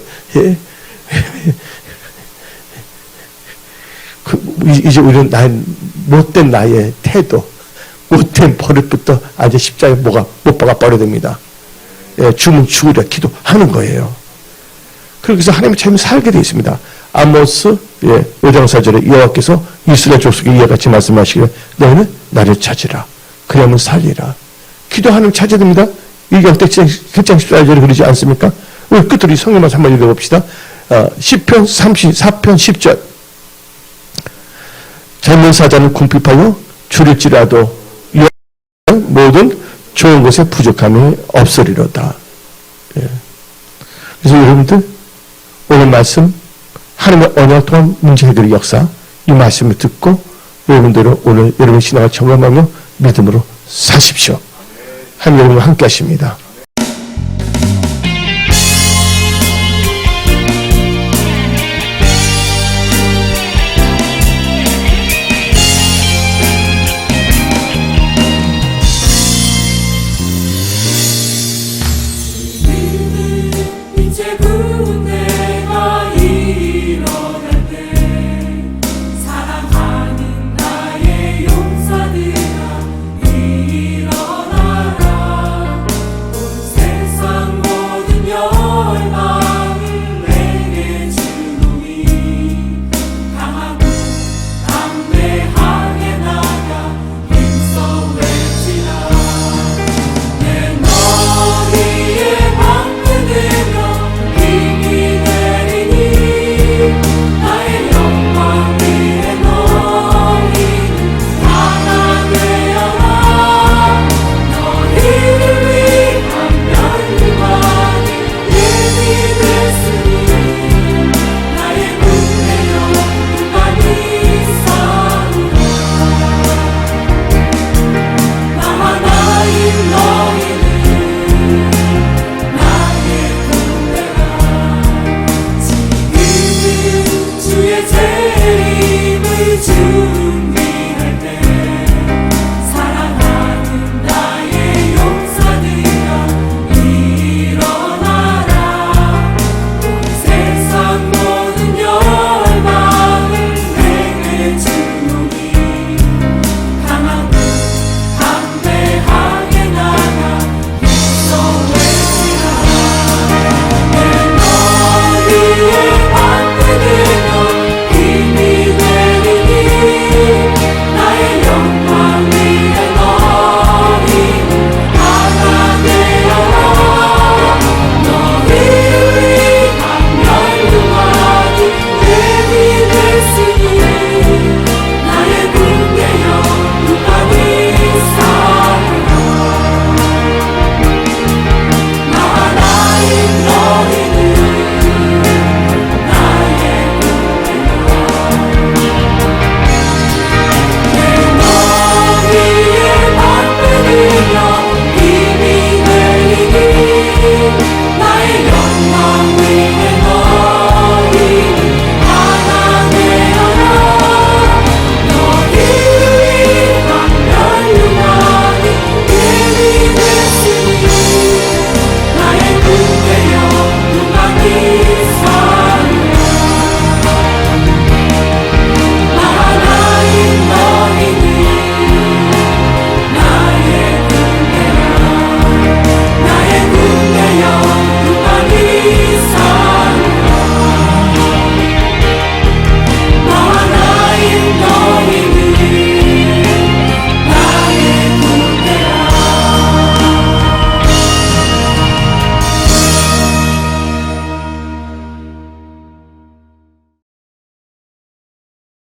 이제 우리는 못된 나의 태도, 못된 버릇부터 아주 십자가에 못 박아 버려야 됩니다. 죽으면 죽으려 기도하는 거예요. 그렇게 해서 하나님의 삶을 살게 되어 있습니다. 아모스 5장 4절에 여호와께서 이스라엘 족속에 이와 같이 말씀하시기를 너희는 나를 찾으라. 그러면 살리라. 기도하는 찾아야 됩니다. 일경 때 14절에 그러지 않습니까? 우리 끝으로 성경만 한번 읽어봅시다. 시편 34편 10절 젊은 사자는 궁핍하여 줄일지라도 모든 좋은 것에 부족함이 없으리로다. 그래서 여러분들 오늘 말씀 하나님의 언약 통한 문제 해결의 역사 이 말씀을 듣고 여러분들은 오늘 여러분 신앙을 점검하며 믿음으로 사십시오. 하나님 여러분과 함께 하십니다.